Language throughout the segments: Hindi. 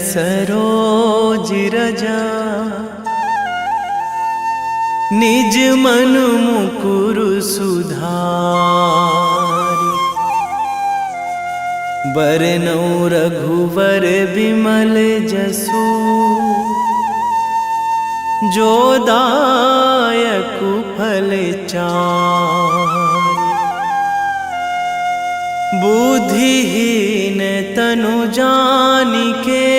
सरोज रजा निज मन मुकुर सुधारि। बरनौ रघुवर बिमल जसु जो दायकु फल चारि। बुद्धिहीन तनु जानिके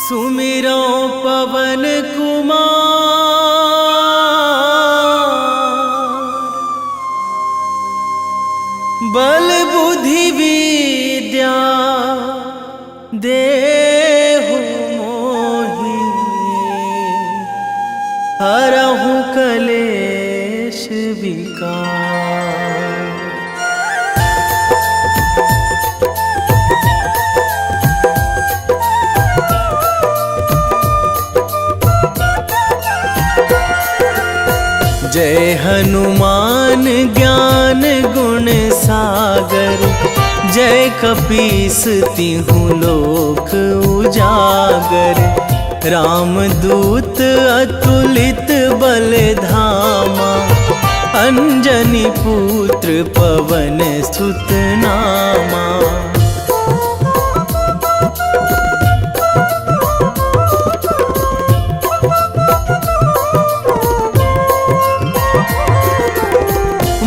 सुमिरो पवन कुमार। बल बुद्धि विद्या देहु मोहि हरहु कलेश विकार। जय हनुमान ज्ञान गुण सागर। जय कपीस तिहु लोक उजागर। रामदूत अतुलित बल धामा। अंजनी पुत्र पवन सुत नामा।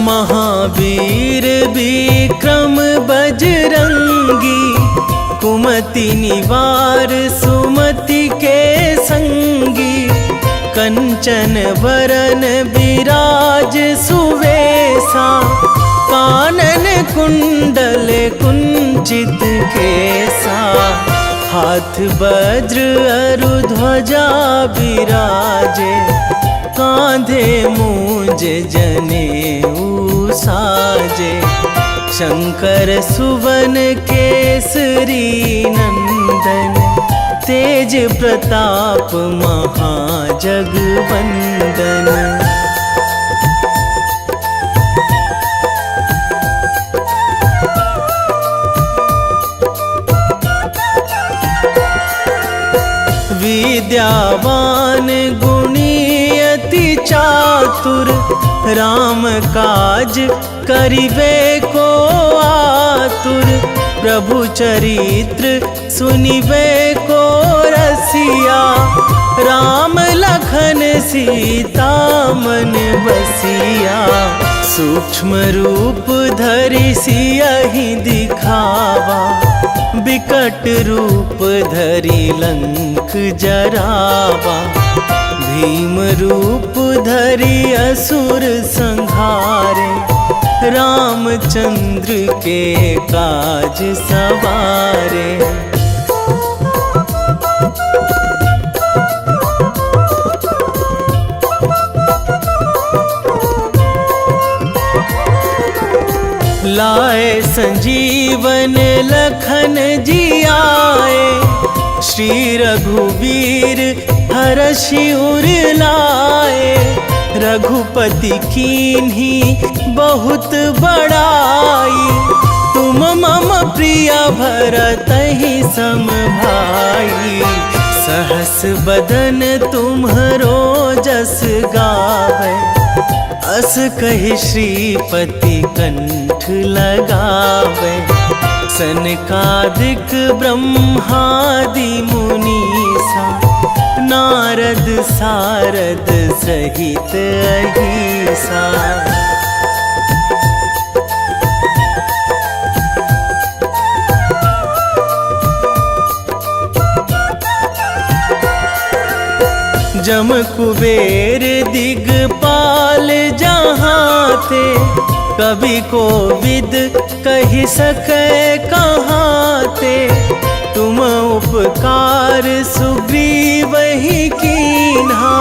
महावीर विक्रम बजरंगी। कुमति निवार सुमति के संगी। कंचन वरन विराज सुवेशा। कानन कुंडल कुंचित केसा। हाथ वज्र अरु ध्वजा विराजे। कांधे मूंज जनेऊ साजे। शंकर सुवन केसरी नंदन। तेज प्रताप महाजगवंदन। विद्यावान गुणी अति चातुर। राम काज करिबे को आतुर। प्रभु चरित्र सुनिबे को रसिया। राम लखन सीता मन बसिया। सूक्ष्म रूप धरि सियहि दिखावा। विकट रूप धरि लंक जरावा। भीम रूप धरि असुर संहारे। रामचंद्र के काज सवारे। लाए संजीवन लखन जियाए। श्री रघुवीर हरषि उर लाए। रघुपति कीन्ही बहुत बड़ाई। तुम मम प्रिय भरतहि सम भाई। सहस बदन तुम्हरो जस गावै। अस कहि श्रीपति कंठ लगावै। सनकादिक ब्रह्मादि मुनीसा। नारद सारद सहित अहिसा। जम कुबेर दिगपाल जहाँ थे। कवि कोविद कहि सकै कहाँ ते। तुम उपकार सुग्रीवहि कीन्हा।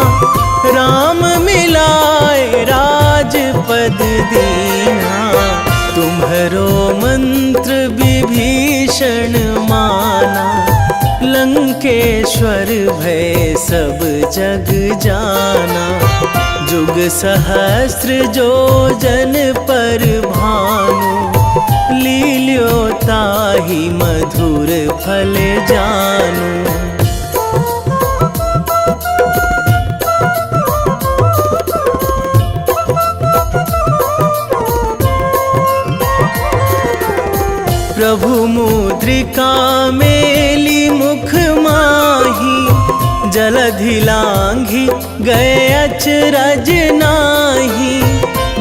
राम मिलाए राजपद दीन्हा। तुम्हरो मंत्र विभीषण माना। लंकेश्वर भय सब जग जाना। जुग सहस्र जो जन पर भानु। लील्यो ताहि मधुर फल जानू। प्रभु मुद्रिका मेली मुख माही, जलधि लांघी गए अचरज नाही।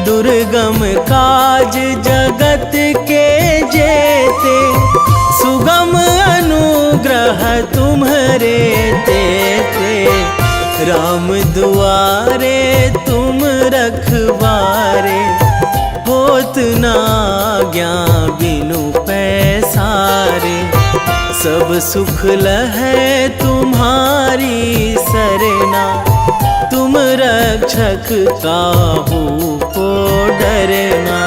दुर्गम काज जगत के जेते, सुगम अनुग्रह तुम्हरे तेते। राम दुआरे तुम रखवारे, होत ना आज्ञा बिनु पैसारे। सब सुख लहै तुम्हारी सरना, तुम रक्षक काहू को डरना।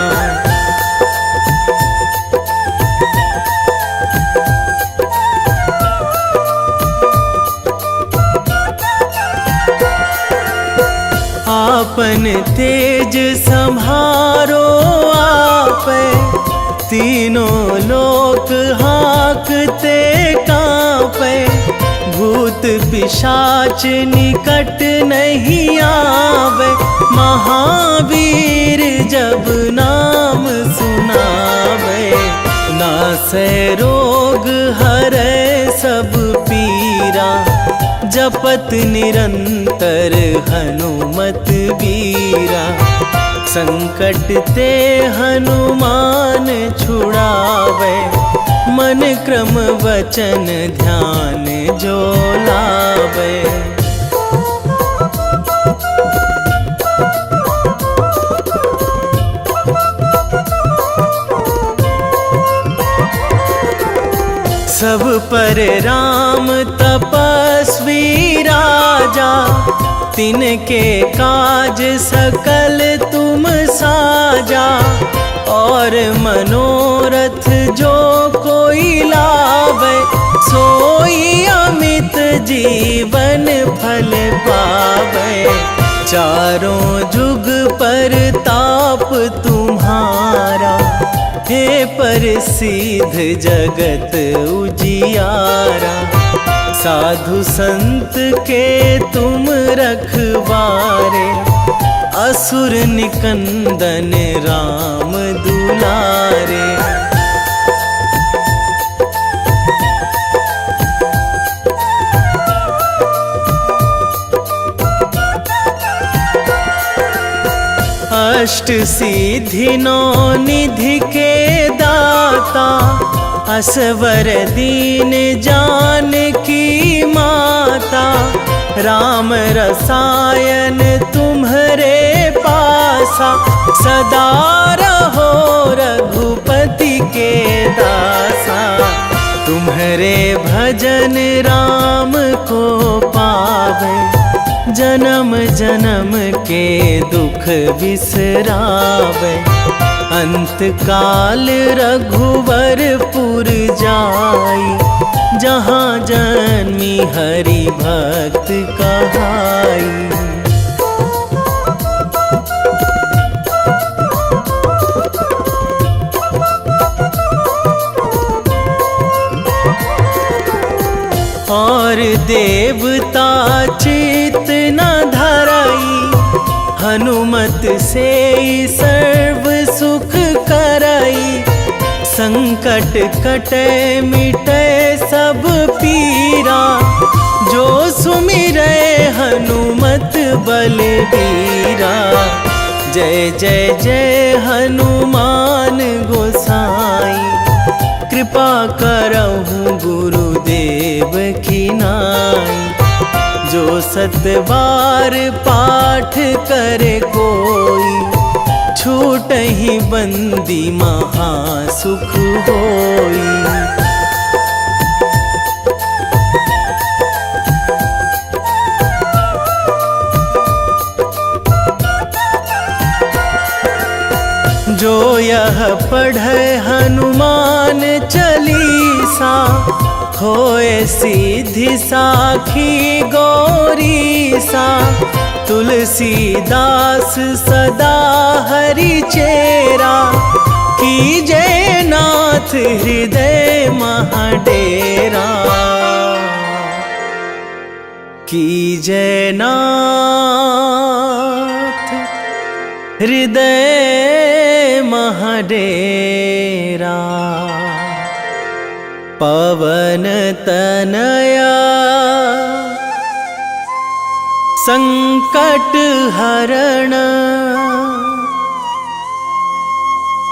आपन तेज संभारो आपै, तीनों लोक हाकते कांपै। भूत पिशाच निकट नहीं आवे, महावीर जब नाम सुनावे। नासै रोग हरै सब पीरा, जपत निरंतर हनुमत बीरा। संकट ते हनुमान छुड़ावे, मन क्रम वचन ध्यान जो लावे। सब पर राम तपस्वी राजा, तिनके काज सकल तुम साजा। और मनोरथ जो कोई लावे, सोई अमित जीवन फल पावे। चारों जुग पर ताप तुम्हारा, हे प्रसिद्ध जगत उजियारा। साधु संत के तुम रखवारे, असुर निकंदन राम दुलारे। अष्ट सिद्धि नौ निधि के दाता, असवर दीन जानकी माता। राम रसायन तुम्हरे पासा, सदा रहो रघुपति के दासा। तुम्हरे भजन राम को पावे, जन्म जन्म के दुख बिसरावे। अंत काल रघुवरपुर जाई, जहाँ जन्मी हरि भक्त कहाई। और देवता चित न धराई, हनुमत से सर्व सुख कराई। संकट कटे मिटे सब पीरा, जो सुमिरै हनुमत बलबीरा। जय जय जय हनुमान गोसाई, कृपा करहु गुरुदेव की नाई। जो सतबार पाठ करे कोई, छूटहि बंदी महासुख होई। जो यह पढ़े हनुमान चालीसा, होए सीधी साखी गौरीसा। तुलसीदास सदा हरि चेरा, कीजे नाथ हृदय महाडेरा, कीजे नाथ हृदय महाडेरा। पवन तनया संकट हरण,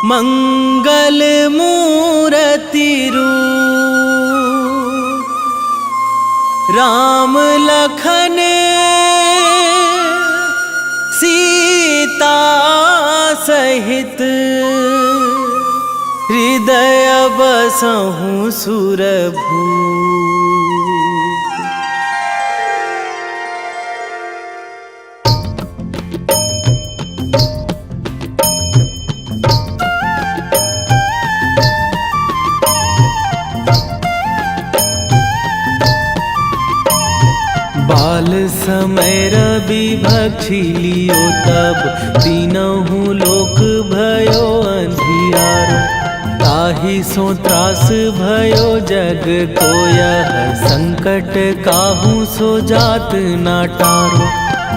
मंगल मूर्ति रूप, राम लखन सीता सहित, हृदय बसहु सुरभूप। बाल समय रवि भक्षी लियो तब, तीनहु लोक भयो अंधियारो। ताहि सो त्रास भयो जग को यह, संकट काहू सो जात ना टारो।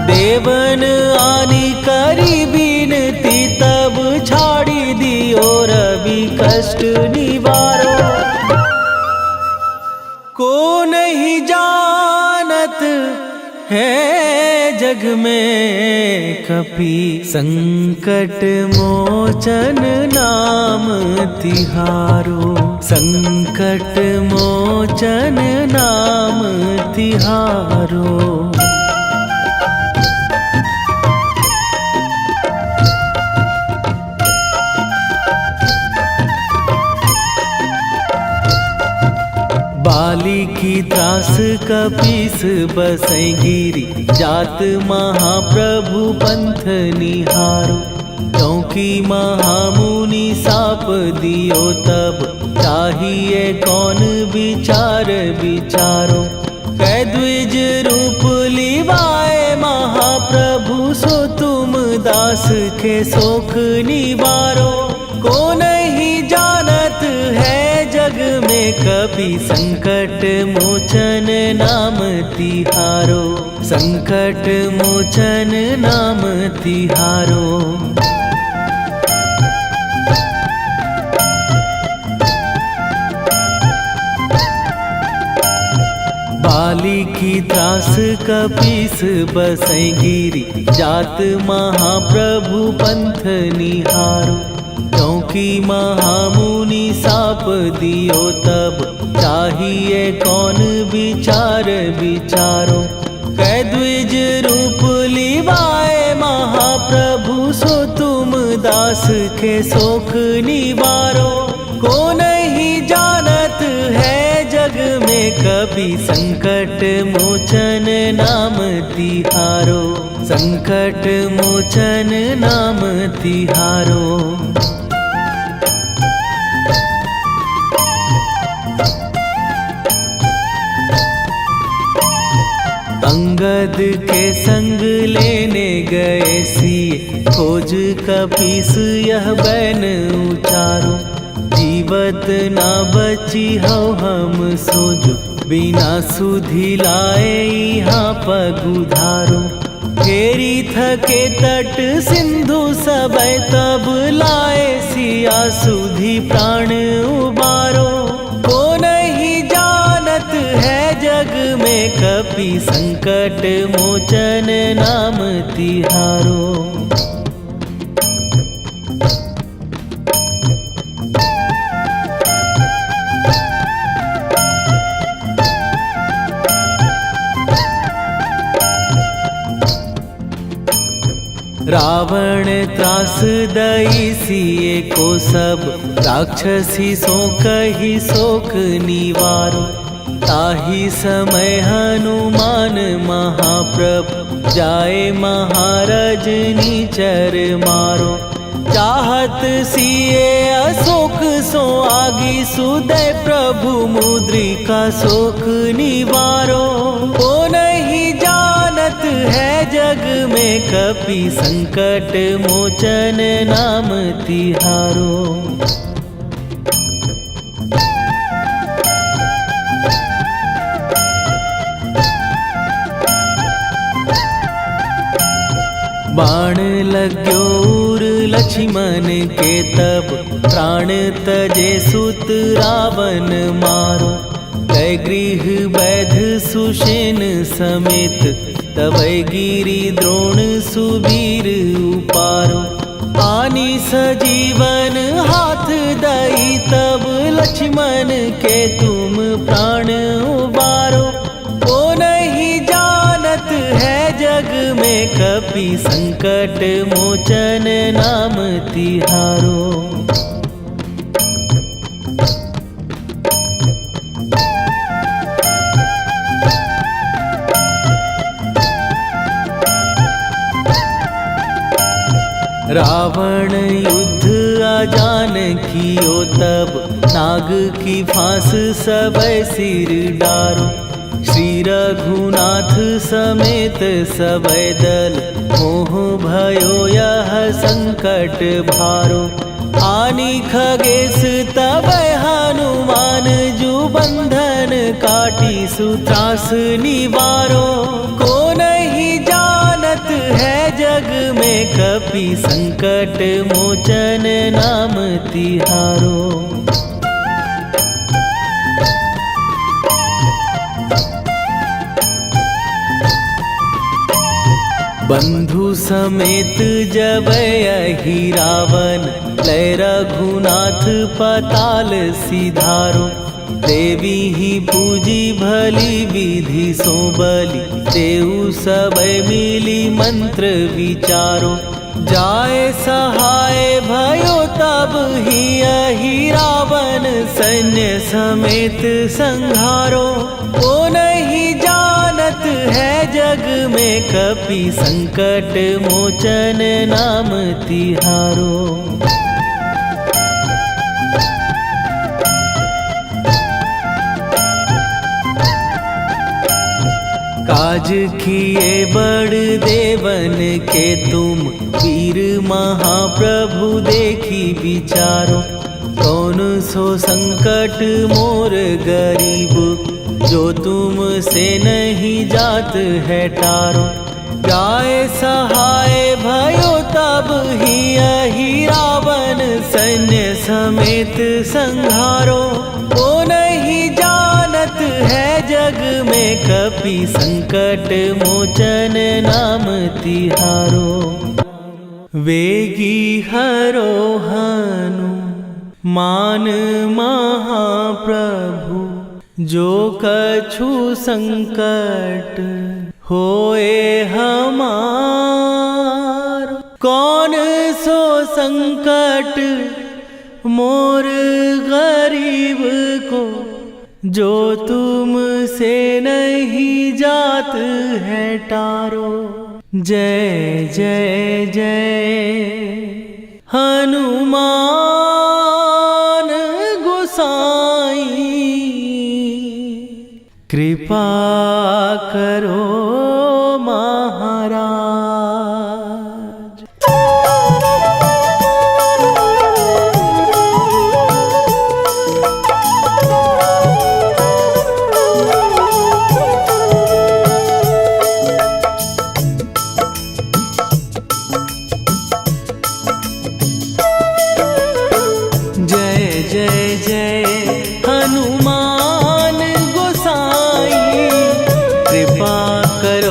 देवन आनी करी बिनती तब, छाड़ी दियो रवि कष्ट निवारो। को नहीं जानत है जग में कपि, संकट मोचन नाम तिहारो। संकट मोचन नाम तिहारो। बाली की त्रास कपीस बसै गिरी, जात महाप्रभु पंथ निहारो। क्योंकि महामुनि साप दियो तब, चाहिए कौन विचार विचारो। कै द्विज रूप लिवाए महाप्रभु, सो तुम दास के शोक निवारो। को नहीं जानत है जग में कपि, संकट मोचन नाम तिहारो। संकट मोचन नाम तिहारो। बाली की त्रास कपीस बसै गिरी, जात महाप्रभु पंथ निहारो। क्योंकि महामुनि साप दियो तब, चाहिए कौन विचार विचारो। कै द्विज रूप लिवाए महाप्रभु, सो तुम दास के शोक निवारो। को नहीं जानत है जग में कपि, संकट मोचन नाम तिहारो। संकट मोचन नाम तिहारो। अंगद के संग लेने गए सिए, खोज कपीस यह बैन उचारो। जीवत ना बची हो हम सोजो, बिना सुधि लाए यहाँ पगुधारो। फेरी थके तट सिंधु सबय, तब लाए सिया सुधि प्राण उबारो। को नहीं जानत है जग में कपि, संकट मोचन नाम तिहारो। रावण त्रास दई सिए को सब, राक्षसी सो कही शोक निवारो। ताहि समय हनुमान महाप्रभु, जाए महाराज नीचर मारो। चाहत सिए अशोक सो आगी, सुदय प्रभु मुद्रिका शोक निवारो। को नहीं जानत है जग में कपि संकट मोचन नाम तिहारो। बाण लाग्यो उर लक्ष्मण के तब प्राण तजे सुत रावण मारो। कै गृह वैध सुषेण समेत तबै गिरि द्रोण सुबीर उपारो। आनी सजीवन हाथ दई तब लक्ष्मण के तुम प्राण उबारो। ओ नहीं जानत है जग में कपि संकट मोचन नाम तिहारो। रावण युद्ध आजान कियो तब नाग की फांस सबै सिर डारो। श्री रघुनाथ समेत सबै दल मोह भयो यह संकट भारो। आनी खगेश तबै हनुमान जु बंधन काटी सुत्रास निवारो। को नहीं जानत है जग में कपि संकट मोचन नाम तिहारो। बंधु समेत जबै अहि रावण लय रघुनाथ पताल सिधारो। देवी ही पूजी भली विधि सो बलि तेउ सबै मिली मंत्र विचारो। जाय सहाय भयो तब ही अहि रावण सैन्य समेत संहारो। ओ नहीं जानत है जग में कपि संकट मोचन नाम तिहारो। काज किए बड़ देवन के तुम वीर महाप्रभु देखी विचारो। कौन सो संकट मोर गरीब जो तुम से नहीं जात है टारो। जाय सहाय भयो तब ही अहि रावण सैन्य समेत संहारो। ओ नहीं जानत है जग में कपि संकट मोचन नाम तिहारो। वेगी हरो हनु मान महाप्रभु जो कछु संकट होए हमार। कौन सो संकट मोर गरीब को जो तुम से नहीं जात है टारो। जय जय जय हनुमान गोसाई कृपा करो महाराज। कृपा कर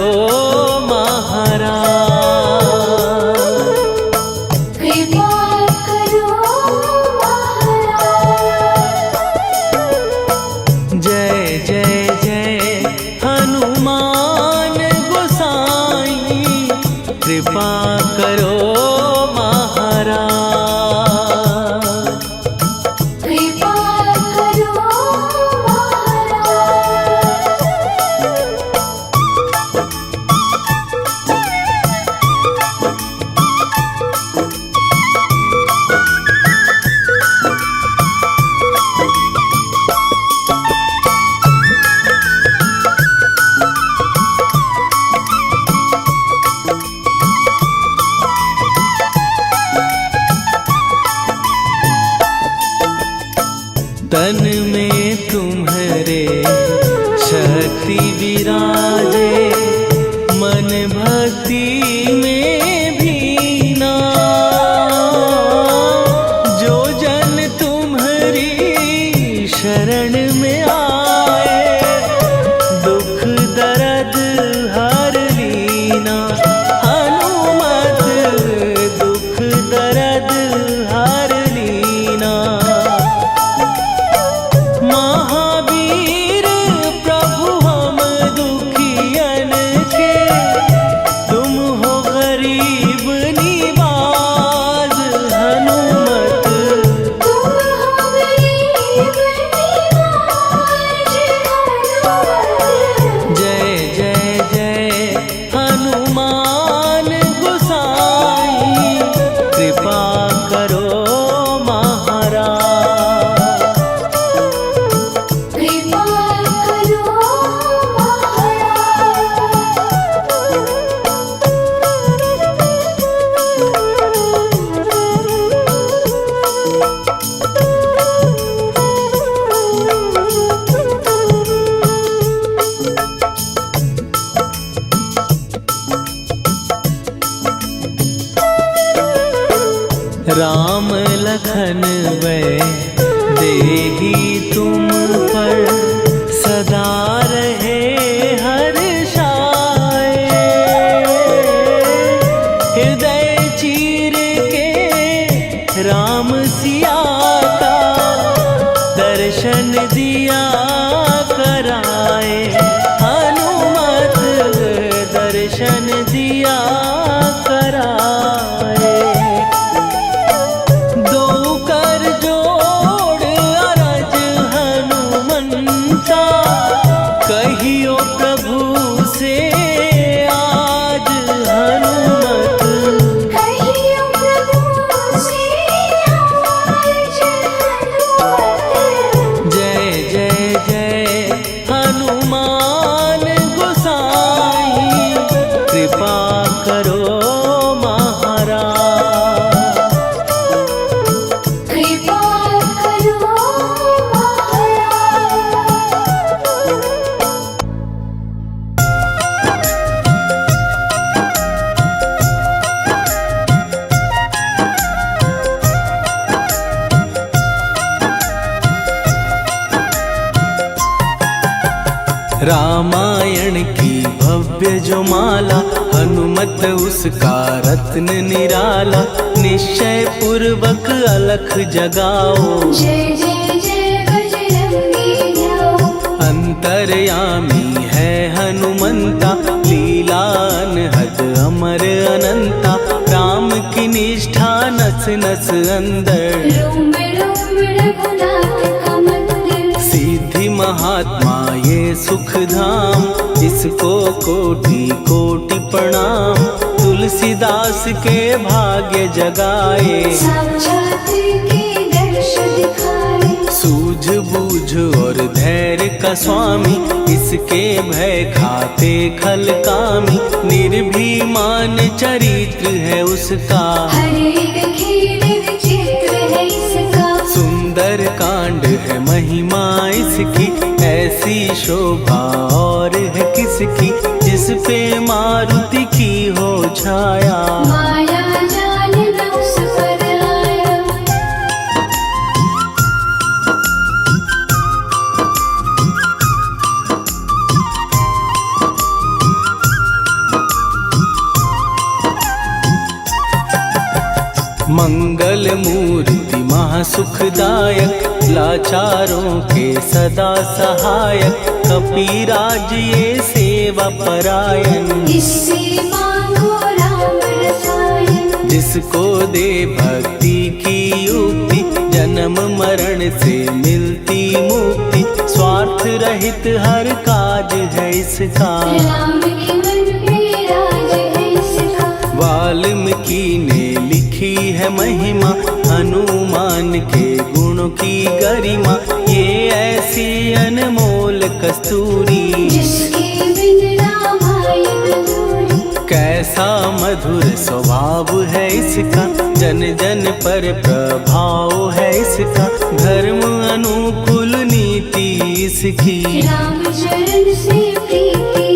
लखन वै देही तुम पर सदा रहे हर्षाए। हृदय चीर के राम सिया का दर्शन दिया कराए। हनुमत दर्शन दिया कराए। दो कर जोड़ अरज हनुमंता कहियो प्रभु से आज हनुमत। कहियो प्रभु से आज हनुमत। जय जय जय हनुमान गोसाई कृपा करो महाराज। कृपा करो महाराज। रामायण की भव्य जो माला हनुमत उसका रत्न निराला। निश्चय पूर्वक अलख जगाओ जय जय जय बजरंगी जाओ। अंतर्यामी है हनुमंता लीला अनहद अमर अनंता। राम की निष्ठा नस नस अंदर रोम रोम रघुनाथ का मंदिर। सिद्धि महात्मा ये सुख धाम इसको कोटि कोटि प्रणाम। तुलसीदास के भाग्य जगाए साक्षात के दर्श दिखाए। सूझ बूझ और धैर्य का स्वामी इसके भय खाते खल कामी। निर्भीमान चरित्र है उसका हर एक खेल विचित्र है इसका। सुंदर कांड है महिमा इसकी ऐसी शोभा और है किसकी। जिस पे मारुति की हो छाया माया जाल न उस पर आया। मंगल मूर्ति महासुखदायक लाचारों के सदा सहायक। कपीराज ये सेवा परायण इससे मांगो राम रसायन। जिसको दे भक्ति की युक्ति जन्म मरण से मिलती मुक्ति। स्वार्थ रहित हर काज है इसका राम के मन पे राज है इसका। वाल्मीकि ने लिखी है महिमा हनुमान के गुणों की गरिमा। ये ऐसी अनमोल कस्तूरी जिसके बिन रामायण अधूरी। कैसा मधुर स्वभाव है इसका जन जन पर प्रभाव है इसका। धर्म अनुकूल नीति इसकी राम चरण से प्रीति।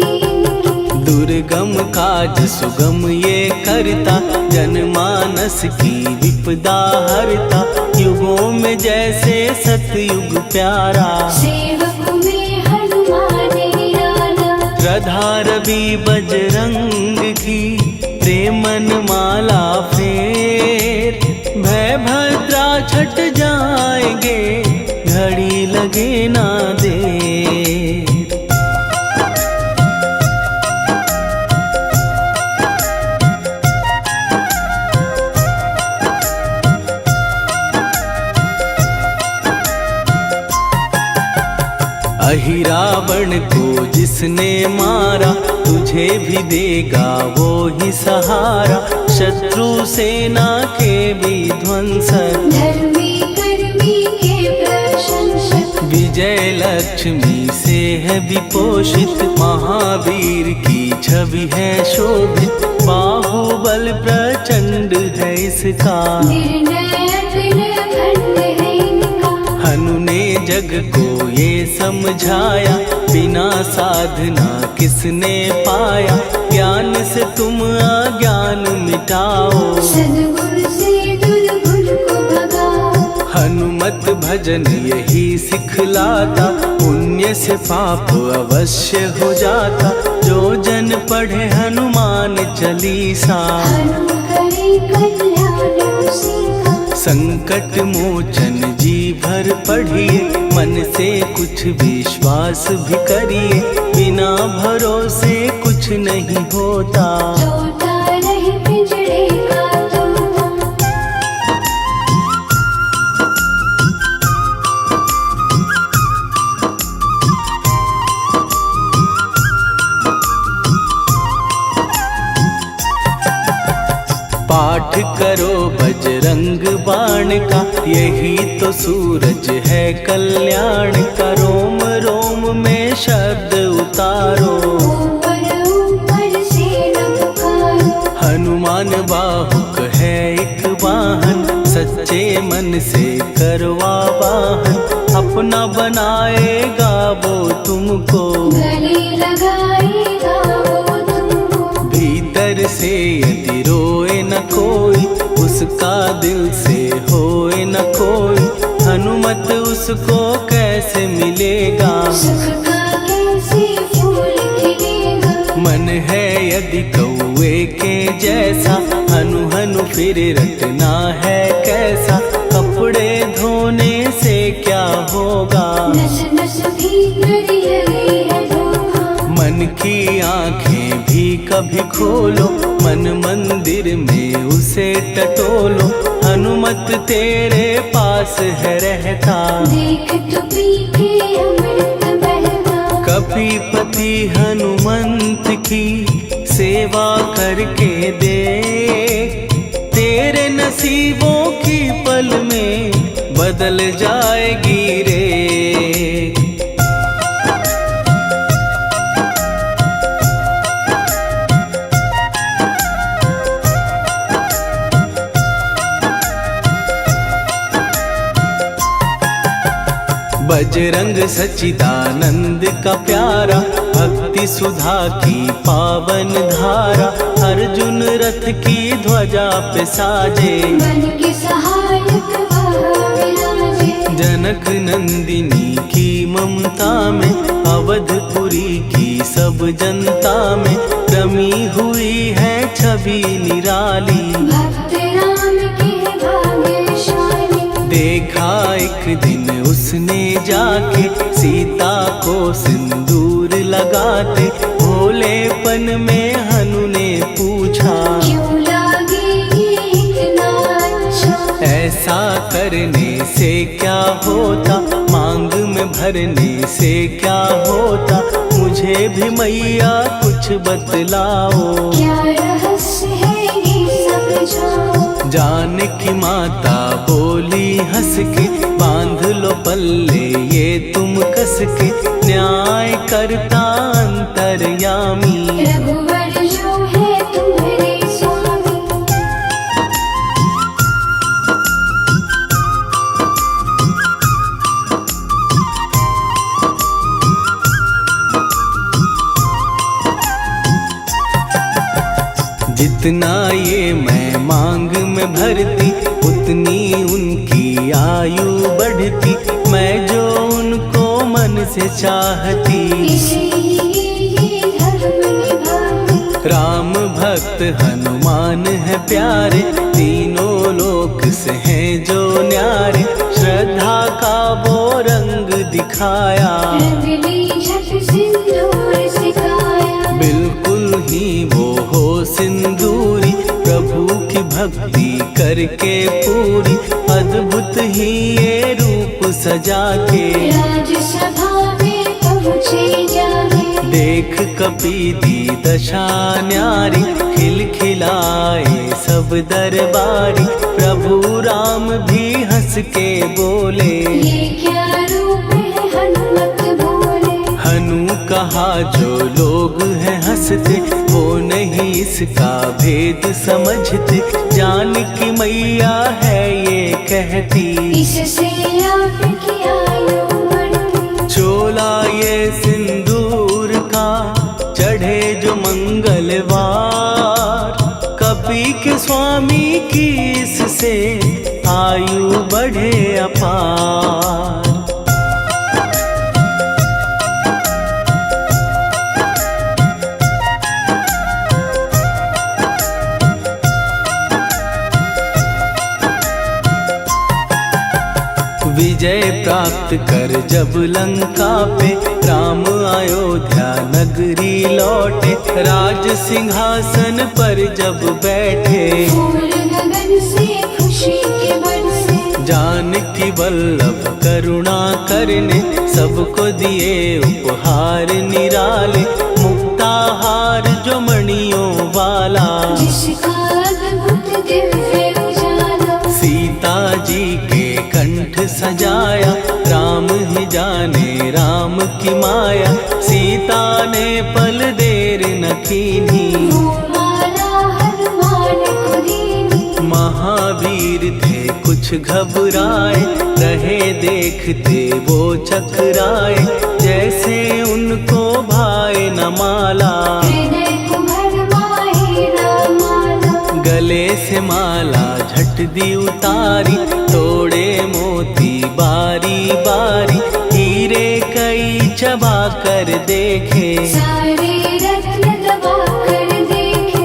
दुर्गम काज सुगम ये करता जनमानस की विपदा हरता। युगों में जैसे सतयुग प्यारा सेवक में हनुमान निराला। श्रद्धा रवि बजरंग की प्रेमन माला फेर। भय भद्रा छट जाएंगे घड़ी लगे ना देर। अहिरावण को जिसने मारा तुझे भी देगा वो ही सहारा। शत्रु सेना के विध्वंसक धर्मी कर्मी के प्रशंसक। विजय लक्ष्मी से है विपोषित। महावीर की छवि है शोभित। बाहुबल प्रचंड है इसका निर्णय अखंड है इनका। हनु ने जग को ये समझाया बिना साधना किसने पाया। ज्ञान से तुम अज्ञान मिटाओ सद्गुण से दुर्गुण को भगाओ। हनुमत भजन यही सिखलाता, पुण्य से पाप अवश्य हो जाता। जो जन पढ़े हनुमान चालीसा, हनुम करे कल्याण उसी का। संकट मोचन जी भर पढ़िए, मन से कुछ विश्वास भी करिए। बिना भरोसे कुछ नहीं होता, तोता रहे पिंजरे का तोता। पाठ करो बजरंग बाण का, यही तो सूरज है कल्याण का। रोम रोम में शब्द उतारो, ऊपर ऊपर से न पुकारो। हनुमान बाहुक है एक वाहन, सच्चे मन से करवा वाहन। अपना बनाएगा वो तुमको, गले लगाएगा वो तुमको। भीतर से यदि रोए न कोई, उसका दिल से होए न कोई। हनुमत उसको कैसे मिलेगा, सुख का कैसे फूल खिलेगा। मन है यदि कौए के जैसा, हनु हनु फिर रटना है कैसा। कपड़े धोने से क्या होगा, नस नस भीतर लगी है धोखा। मन की आंखें भी कभी खोलो, मन मंदिर में उसे टटोलो। हनुमत तेरे पास है रहता, देख तो पी के अमृत बहता। कपीपति हनुमंत की सेवा करके दे, तेरे नसीबों की पल में बदल जाएगी रे। बजरंग सच्चिदानंद का प्यारा, भक्ति सुधा की पावन धारा। अर्जुन रथ की ध्वजा पे साजे, मन के सहायक वह विराजे। जनक नंदिनी की ममता में, अवधपुरी की सब जनता में रमी हुई है छवि निराली। भक्त राम के भाग्यशाली, देखा एक दिन उसने जाके सीता को सिंदूर लगाते। भोलेपन में हनु ने पूछा, क्यों लागे ये इतना अच्छा। ऐसा करने से क्या होता, मांग में भरने से क्या होता। मुझे भी मैया कुछ बतलाओ, क्या रहस्य है ये समझाओ। जानकी माता बोली हंस के, बांध लो पल्ले ये तुम कस के। न्याय करता अंतर्यामी, रघुवर जो है तुम्हारे स्वामी। जितना ये मैं मांग में भरती, उतनी उनकी आयु बढ़ती। मैं जो उनको मन से चाहती, इसलिए ये धर्म निभाती। राम भक्त हनुमान है प्यारे, तीनों लोक से हैं जो न्यारे। श्रद्धा का वो रंग दिखाया, रंगली झट सिंदूर सिखाया। बिल्कुल ही वो हो सिंदूरी, प्रभु की भक्ति करके पूरी। अद्भुत ही ये रूप सजा के, राजसभा में पहुँचे जाके। देख कपीदी दशा न्यारी, खिलखिलाए सब दरबारी। प्रभु राम भी हंस के बोले, ये क्या रूप है हनुमत बोले। हनु कहा जो लोग हैं हंसते, वो नहीं इसका भेद समझते। जानकी मैया है ये कहती, इससे आपकी आयु बढ़ती। चोला ये सिंदूर का चढ़े जो मंगलवार। कपी के स्वामी की इससे आयु बढ़े अपार। विजय प्राप्त कर जब लंका पे राम अयोध्या नगरी लौटे, राज सिंहासन पर जब बैठे, फूल गगन से खुशी के बरसे, जानकी वल्लभ करुणा करने सबको दिए उपहार निराले, मुक्ताहार जो मणियों वाला, जिसका अद्भुत दिव्य उजाला, सीता जी के कंठ सजाया, राम ही जाने राम की माया, सीता ने पल देर न कीन्ही, वो माला हनुमान को दीनी। महावीर थे कुछ घबराए, रहे देखते वो चकराए, जैसे उनको भाए न माला, हृदय को भरमाए न माला, गले से माला झट दी उतारी, तोड़े मोती बारी बारी, हीरे कई चबा कर देखे, सारे रत्न दबा कर देखे।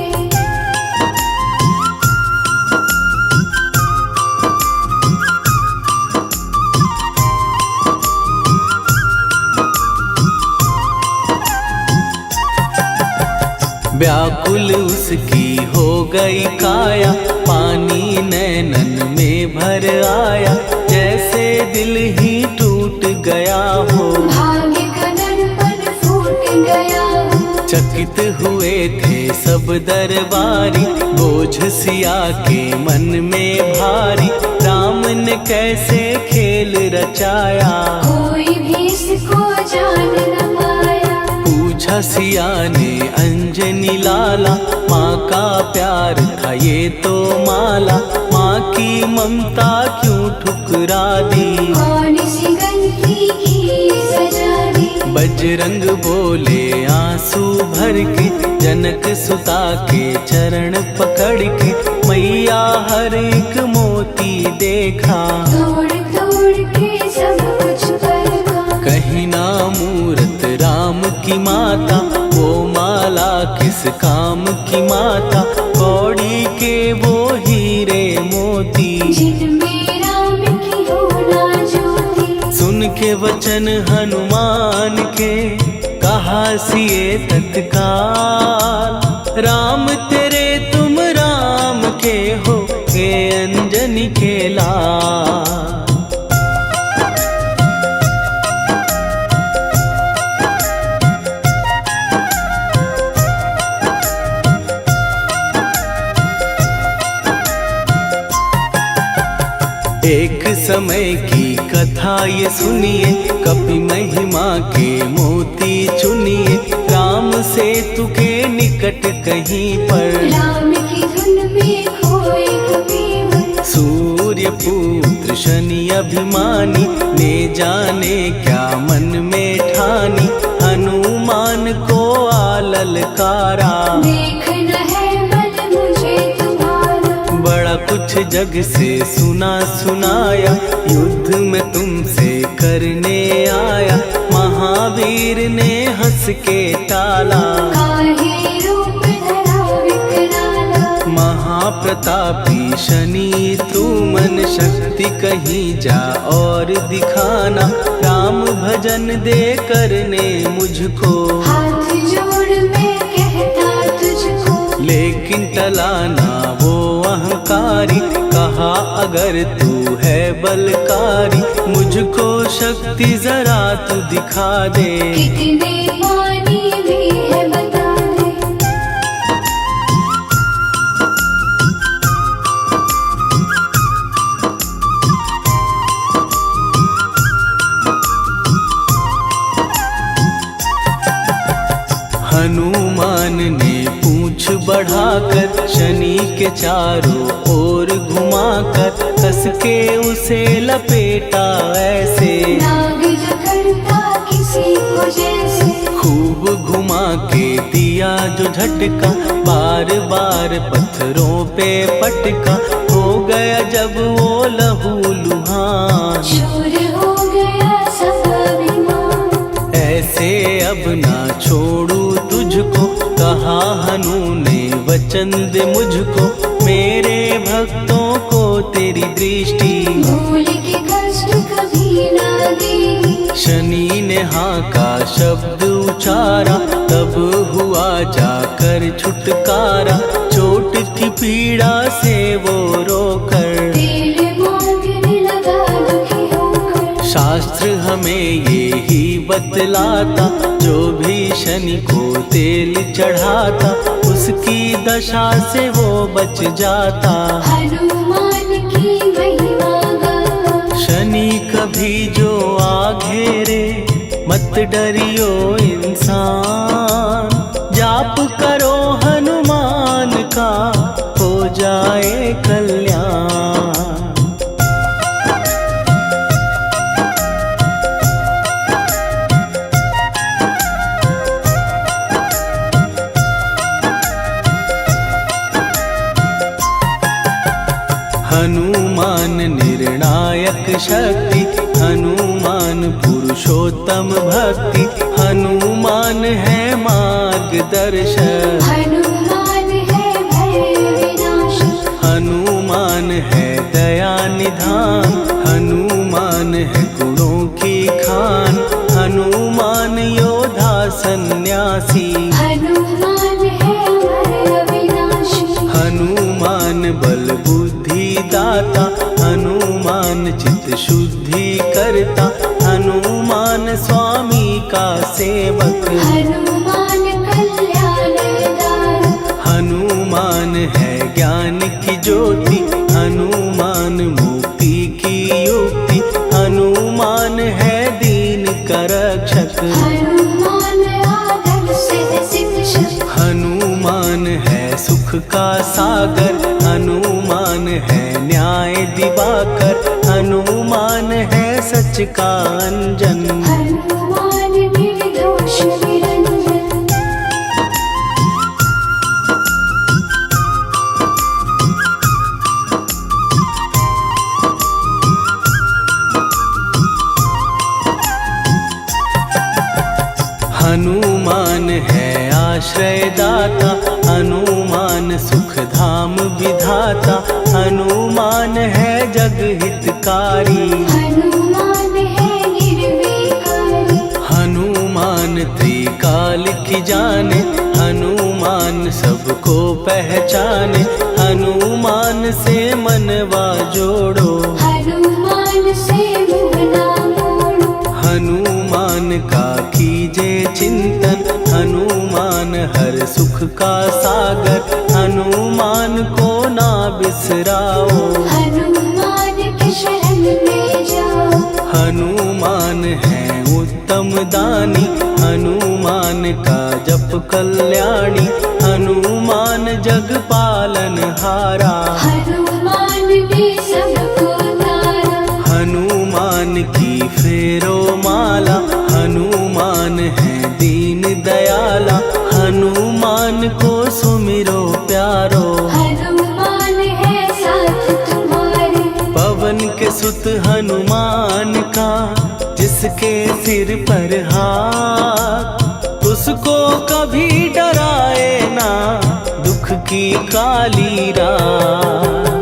व्याकुल उसकी हो गई काया, पानी नैनन में भर आया, जैसे दिल ही टूट गया हो, भाग्य का दर्पण फूट गया हो, चकित हुए थे सब दरबारी, बोझ सिया के मन में भारी, राम ने कैसे खेल रचाया, कोई भी इसको जान न पाया। पूछा सिया ने अंजनी लाला, माँ का प्यार था ये तो माला, माँ की ममता क्यों ठुकरा दी, कौन सी गलती की सजा दी। बजरंग बोले आंसू भर के, जनक सुता के चरण पकड़ के, मैया हर एक मोती देखा, तोड़ तोड़ के सब कुछ परखा। कहीं ना मूरत राम की माता, वो माला किस काम की माता, कौड़ी के वो हीरे मोती, जिनमें राम की हो ना ज्योति। सुन के वचन हनुमान के, कहा सिए तत्काल, राम तेरे तुम राम के हो, के अंजनी के लाल। एक समय की कथा ये सुनिए, कपि महिमा के मोती चुनिए, राम सेतु के निकट कहीं पर, राम की धुन में खोए कबीर। सूर्य पुत्र शनि अभिमानी, ने जाने क्या मन में ठानी, हनुमान को आललकारा, देखना है बल मुझे तुम्हारा। बड़ा कुछ जग से सुना सुनाया, युद्ध में तुमसे करने आया, महावीर ने हंस के टाला, काहे रूप धरा विकराला। महाप्रतापी शनि तू मन शक्ति कहीं जा और दिखाना, राम भजन दे करने मुझको, हाथ जोड़ मैं कहता तुझको। लेकिन टलाना वो अहंकारी, कहा अगर तू है बलकारी, मुझको शक्ति जरा तू दिखा दे, कितने पानी भी है बता दे। हनुमान ने पूंछ बढ़ाकर, शनि के चारों ओर घुमाकर, कस के उसे लपेटा ऐसे, नाग जो करता किसी को जैसे। खूब घुमा के दिया जो झटका, बार बार पत्थरों पे पटका, हो गया जब वो लहू लुहान, चूर हो गया सब अभिमान। ऐसे अब ना छोड़ू तुझको, कहा हनु ने वचन दे मुझको। मेरे भक्तों को तेरी दृष्टि, भूल के कष्ट कभी ना देगी। शनि ने हाँ का शब्द उचारा, तब हुआ जाकर छुटकारा। चोट की पीड़ा से वो रोकर, तेल मांगने लगा दुखी होकर। शास्त्र हमें ये ही बतलाता, जो भी शनि को तेल चढ़ाता, उसकी दशा से वो बच जाता। हनुमान की महिमा गाता। शनि कभी जो आ घेरे, मत डरियो इंसान। जाप करो हनुमान का, हो जाए कल्याण। हनुमान निर्णायक शक्ति, हनुमान पुरुषोत्तम भक्ति। हनुमान है मार्गदर्शक, हनुमान है भय विनाशक। हनुमान है दया निधान। हनुमान है गुणों की खान, हनुमान योद्धा सन्यासी। हनुमान है भय विनाशी। हनुमान बल बुद्धि दाता, हनुमान चित्त शुद्धि करता। हनुमान स्वामी का सेवक, हनुमान कल्याणदायक। हनुमान है ज्ञान की ज्योति। हनुमान मुक्ति की युक्ति, हनुमान है दीन का रक्षक। हनुमान आदर से शिक्षक। हनुमान है सुख का सागर, हनुमान है न्याय दिवाकर। हनुमान है सच का अंजन, हनुमान निर्दोष निरंजन। हनुमान है आश्रय दाता, हनुमान सुख धाम विधाता। हनुमान है जग हितकारी, हनुमान है निर्विकारी। हनुमान त्रिकाल की जाने। हनुमान सबको पहचाने, हनुमान से मनवा जोड़ो। हनुमान से मुँह ना मोड़ो। हनुमान का कीजे चिंतन, हनुमान हर सुख का सागर। हनुमान को ना बिसराओ, हनुमान के शरण में जाओ। हनुमान है उत्तम दानी, हनुमान का जप कल्याणी। हनुमान जग पालन हारा, हनुमान ने सबको तारा। हनुमान की फेरो माला। हनुमान है दीन दयाला, हनुमान को सुमिरो प्यारो। हनुमान है साथ तुम्हारे। पवन के सुत हनुमान का, जिसके सिर पर हाथ, उसको कभी डराए ना दुख की काली रात।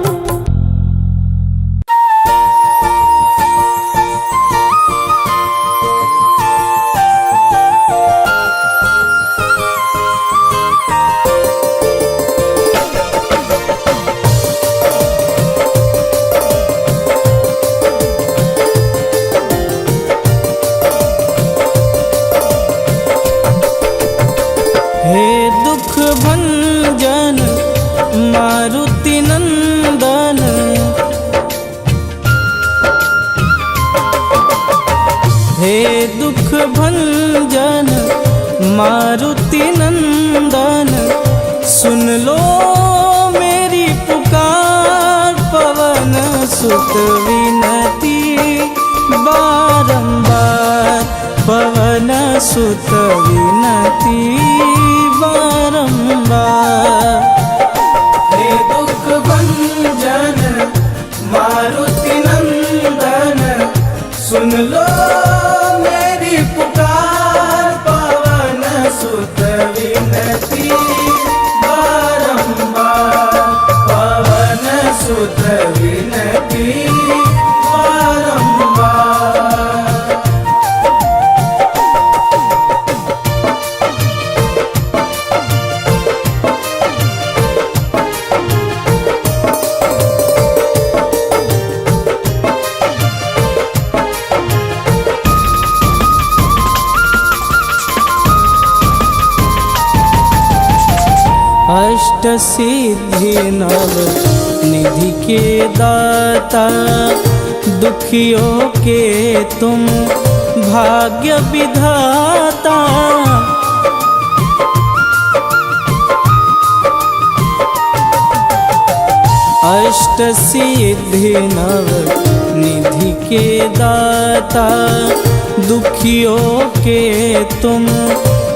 हे दुख भंजन मारुति नंदन, हे दुख भंजन मारुति नंदन। सुन लो मेरी पुकार, पवन सुत विनती बारंबार। पवन सुत विनती बारंबार। हे दुख भंजन सुत विनती बारंबार, पवन सुत विनती बारंबार। अष्ट सिद्धि नव निधि के दाता, दुखियों के तुम भाग्य विधाता। अष्ट सिद्धि नव निधि के दाता, दुखियों के तुम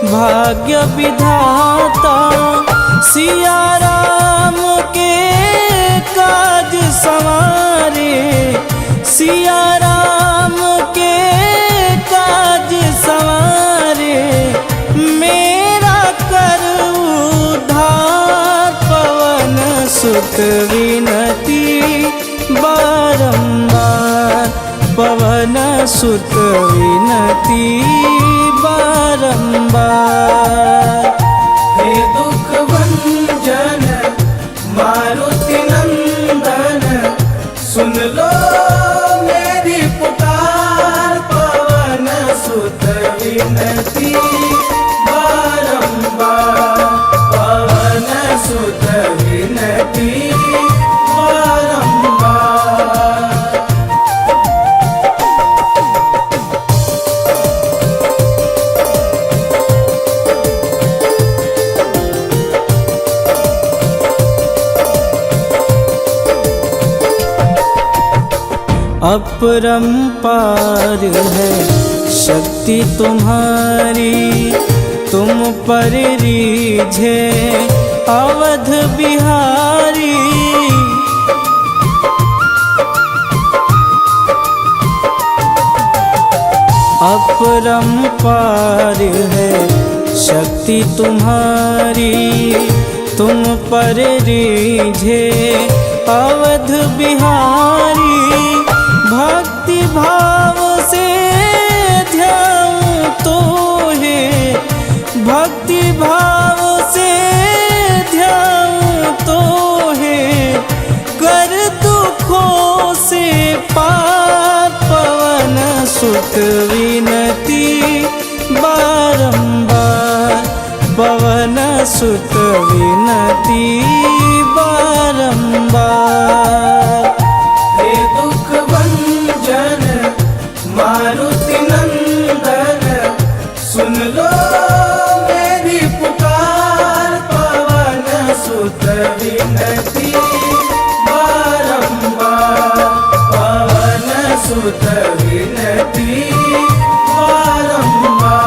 भाग्य विधाता। सिया राम के काज संवारे, सिया राम के काज संवारे, मेरा कर उद्धार। पवन सुत विनती बारंबार, पवन सुत विनती बारंबार। हे दुख भंजन मारुति नंदन, सुन लो मेरी पुकार। पवन सुत विनती बारंबार, पवन सुत विनती बारंबार। अपरंपार है शक्ति तुम्हारी, तुम पर रीझे अवध बिहारी। अपरंपार है शक्ति तुम्हारी, तुम पर रीझे अवध बिहारी। भक्ति भाव से ध्याऊं तो है, भक्ति भाव से ध्याऊं तो है, कर दुखों से पार। पवन सुत विनती बारंबार, पवन सुत विनती बारंबार। हे दुख भंजन मारुति नंदन, सुन लो मेरी पुकार। पवन सुत विनती बारंबार, पवन सुत विनती बारंबार।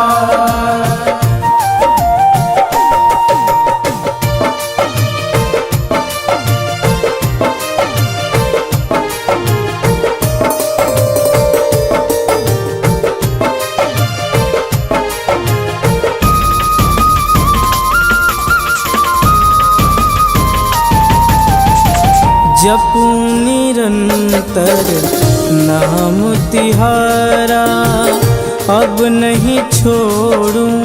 जपूं निरंतर नाम तिहारा, अब नहीं छोड़ूं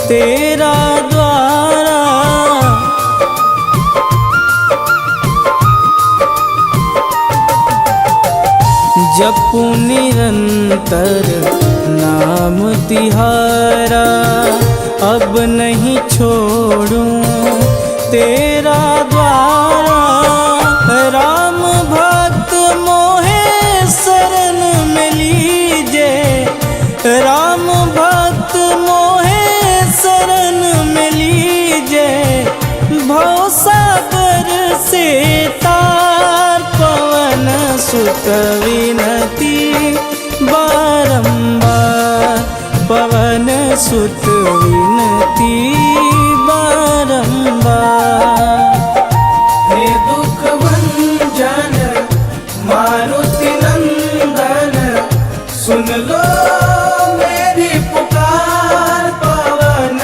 तेरा द्वारा। जपूं निरंतर नाम तिहारा, अब नहीं छोड़ूं तेरा द्वारा। राम भक्त मोहे शरण में लीजे, राम भक्त मोहे शरण में लीजे। भवसागर से तार, पवन सुत विनती बारंबार, पवन सुत विनती बारंबार। हे दुख भंजन मारुति नंदन, सुन लो मेरी पुकार। पवन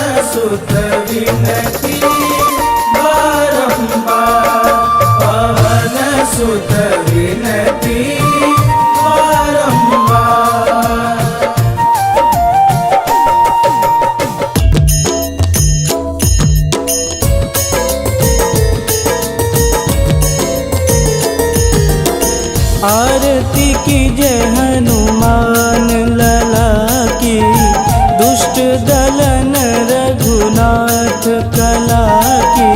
दलन रघुनाथ कला की,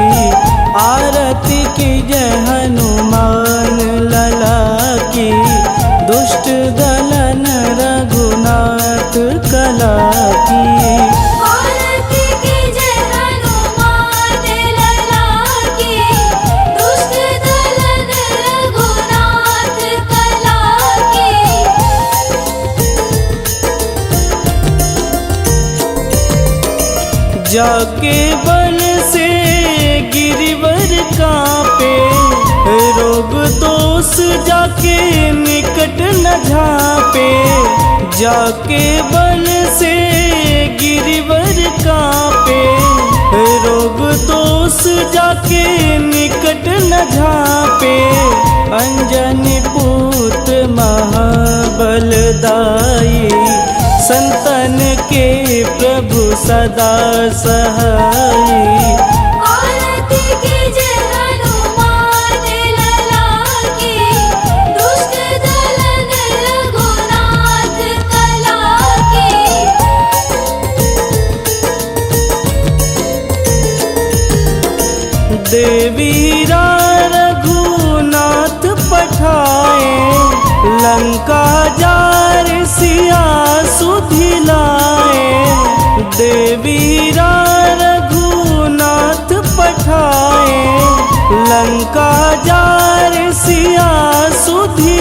आरती की जय हनुमान लला की। दुष्ट दलन रघुनाथ कला की, आरती की जय हनुमान लला की। दुष्ट दलन रघुनाथ कला की। जाके बल से गिरिवर कांपे, रोग दोष जाके निकट न झांपे। जाके बल से गिरिवर कांपे, रोग दोष जाके निकट न झांपे। अंजनी पूत महाबलदाई, संतन के प्रभु सदा सहाई। आरती की जय हनुमान लला की। दुष्ट दलन रघुनाथ कला की। देवीरा रघुनाथ पठाए, लंका जार सिया सुधिलाए। देवीरा रघुनाथ पठाए, लंका जार सिया सुधि